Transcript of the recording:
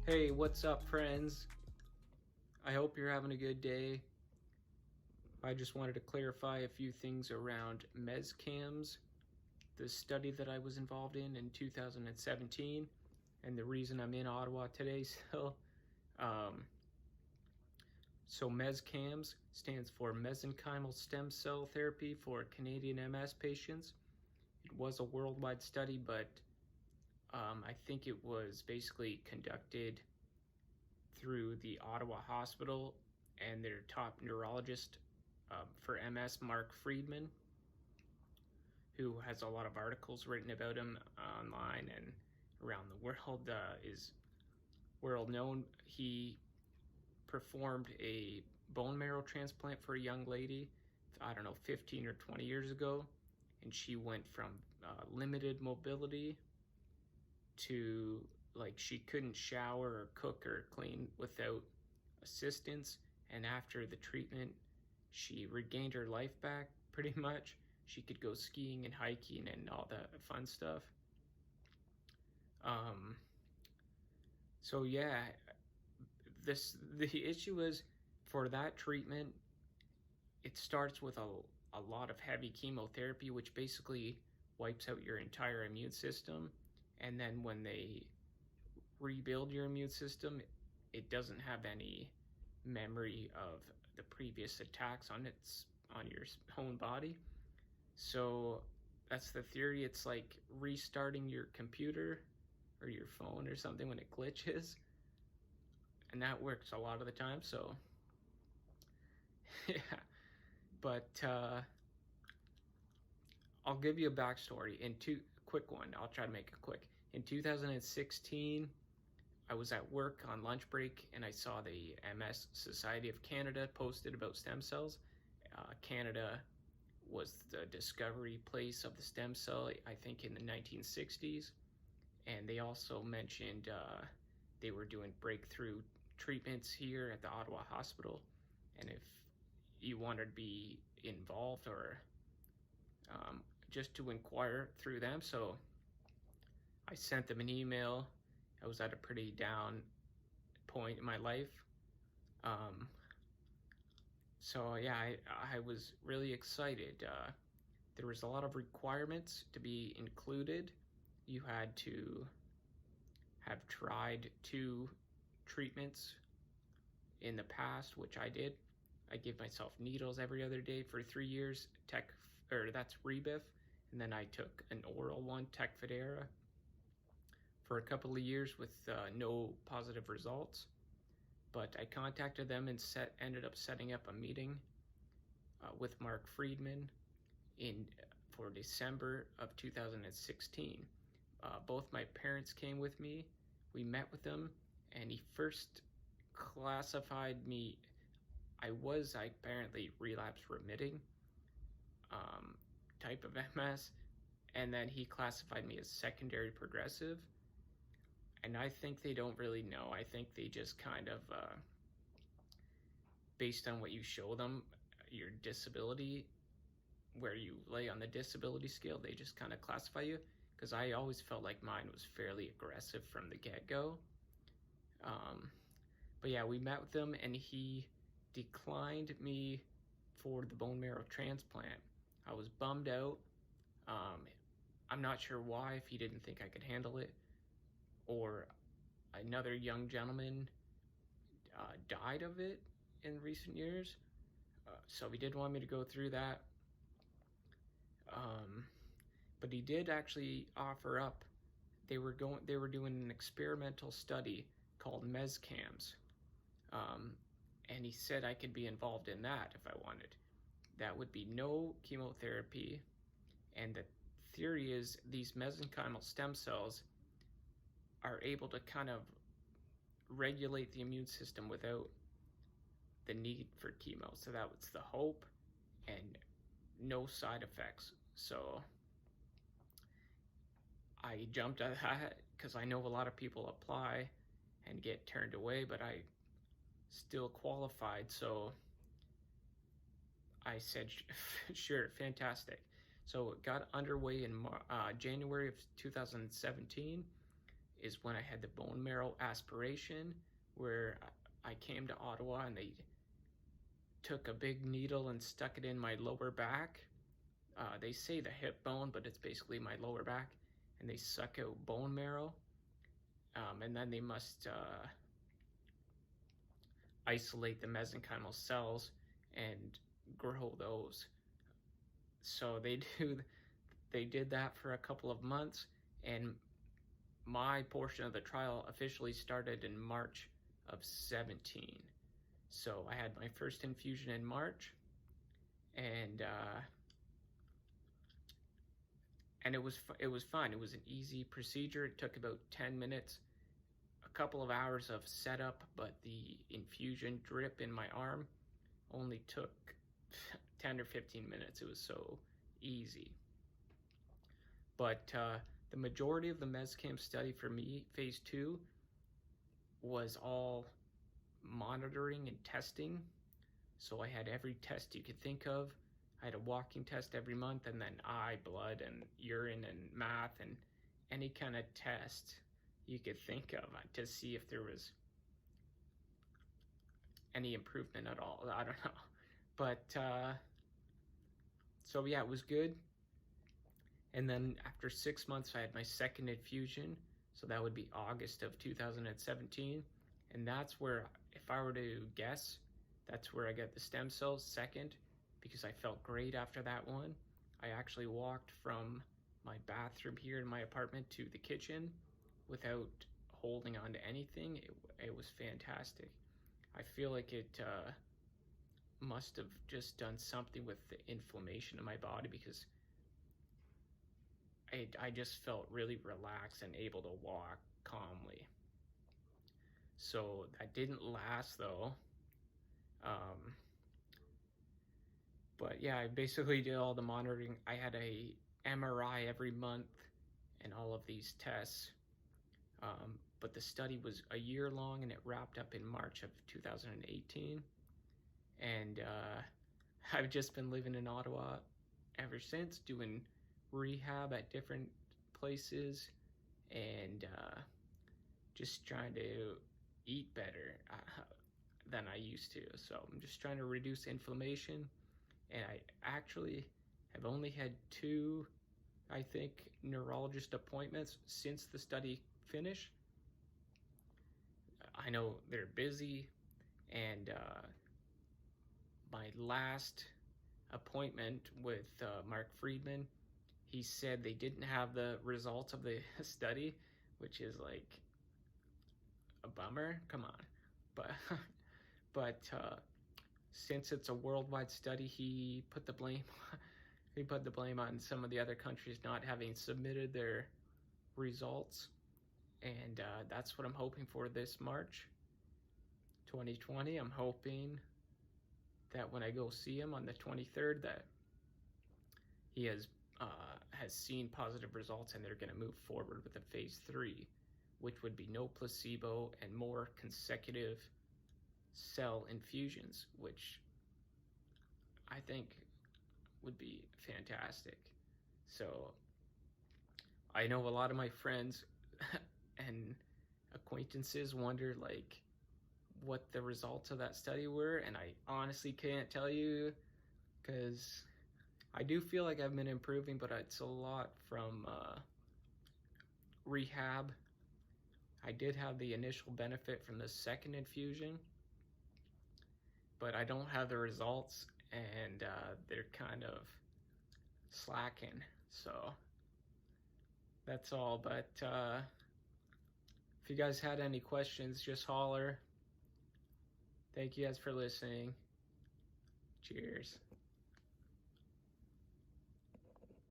Hey, what's up, friends? I hope you're having a good day. I just wanted to clarify a few things around MESCAMS, the study that I was involved in 2017, and the reason I'm in Ottawa today still. Um, so MESCAMS stands for Mesenchymal Stem Cell Therapy for Canadian MS patients. It was a worldwide study, but I think it was basically conducted through the Ottawa Hospital and their top neurologist for MS, Mark Friedman, who has a lot of articles written about him online and around the world, is world known. He performed a bone marrow transplant for a young lady, I don't know, 15 or 20 years ago, and she went from limited mobility to like she couldn't shower or cook or clean without assistance. And after the treatment, she regained her life back pretty much. She could go skiing and hiking and all that fun stuff. Um, so yeah, the issue is for that treatment, it starts with a lot of heavy chemotherapy, which basically wipes out your entire immune system. And then when they rebuild your immune system, it doesn't have any memory of the previous attacks on your own body. So that's the theory. It's like restarting your computer or your phone or something when it glitches, and that works a lot of the time. So yeah, but I'll give you a backstory quick one. I'll try to make it quick. In 2016, I was at work on lunch break and I saw the MS Society of Canada posted about stem cells. Canada was the discovery place of the stem cell, I think, in the 1960s. And they also mentioned they were doing breakthrough treatments here at the Ottawa Hospital. And if you wanted to be involved or just to inquire through them. So I sent them an email. I was at a pretty down point in my life. So yeah, I was really excited. There was a lot of requirements to be included. You had to have tried 2 treatments in the past, which I did. I gave myself needles every other day for 3 years, that's Rebif, and then I took an oral one, Tecfidera, for a couple of years with no positive results. But I contacted them and ended up setting up a meeting with Mark Friedman for December of 2016. Both my parents came with me. We met with him, and he first classified me. I was apparently relapse remitting type of MS, and then he classified me as secondary progressive. And I think they don't really know. I think they just kind of, based on what you show them, your disability, where you lay on the disability scale, they just kind of classify you. Because I always felt like mine was fairly aggressive from the get-go. But yeah, we met with him and he declined me for the bone marrow transplant. I was bummed out. I'm not sure why, if he didn't think I could handle it, or another young gentleman died of it in recent years. So he did want me to go through that. But he did actually offer up. They were doing an experimental study called MESCAMS. And he said I could be involved in that if I wanted. That would be no chemotherapy. And the theory is these mesenchymal stem cells are able to kind of regulate the immune system without the need for chemo. So that was the hope, and no side effects. So I jumped at that because I know a lot of people apply and get turned away, but I still qualified. So I said, sure, fantastic. So it got underway in January of 2017. is when I had the bone marrow aspiration, where I came to Ottawa and they took a big needle and stuck it in my lower back. They say the hip bone, but it's basically my lower back, and they suck out bone marrow, and then they must isolate the mesenchymal cells and grow those. So they did that for a couple of months, and my portion of the trial officially started in March of 17. So I had my first infusion in March, and it was fine. It was an easy procedure. It took about 10 minutes, a couple of hours of setup, but the infusion drip in my arm only took 10 or 15 minutes. It was so easy. But the majority of the MESCAMS study for me, phase 2, was all monitoring and testing. So I had every test you could think of. I had a walking test every month, and then eye, blood, and urine, and math, and any kind of test you could think of to see if there was any improvement at all. I don't know. But, so yeah, it was good. And then after 6 months, I had my second infusion. So that would be August of 2017. And that's where, if I were to guess, that's where I got the stem cells second, because I felt great after that one. I actually walked from my bathroom here in my apartment to the kitchen without holding on to anything. It was fantastic. I feel like it must have just done something with the inflammation in my body, because I just felt really relaxed and able to walk calmly. So that didn't last though. But yeah, I basically did all the monitoring. I had a MRI every month and all of these tests. But the study was a year long, and it wrapped up in March of 2018. And I've just been living in Ottawa ever since, doing rehab at different places, and just trying to eat better than I used to. So I'm just trying to reduce inflammation, and I actually have only had 2, I think, neurologist appointments since the study finished. I know they're busy, and my last appointment with Mark Friedman, he said they didn't have the results of the study, which is like a bummer. Come on. But since it's a worldwide study, he put the blame on some of the other countries not having submitted their results. And that's what I'm hoping for this March 2020. I'm hoping that when I go see him on the 23rd, that he has seen positive results, and they're going to move forward with a phase 3, which would be no placebo and more consecutive cell infusions, which I think would be fantastic. So I know a lot of my friends and acquaintances wonder like what the results of that study were, and I honestly can't tell you, because I do feel like I've been improving, but it's a lot from rehab. I did have the initial benefit from the second infusion, but I don't have the results, and they're kind of slacking. So that's all. But if you guys had any questions, just holler. Thank you guys for listening. Cheers.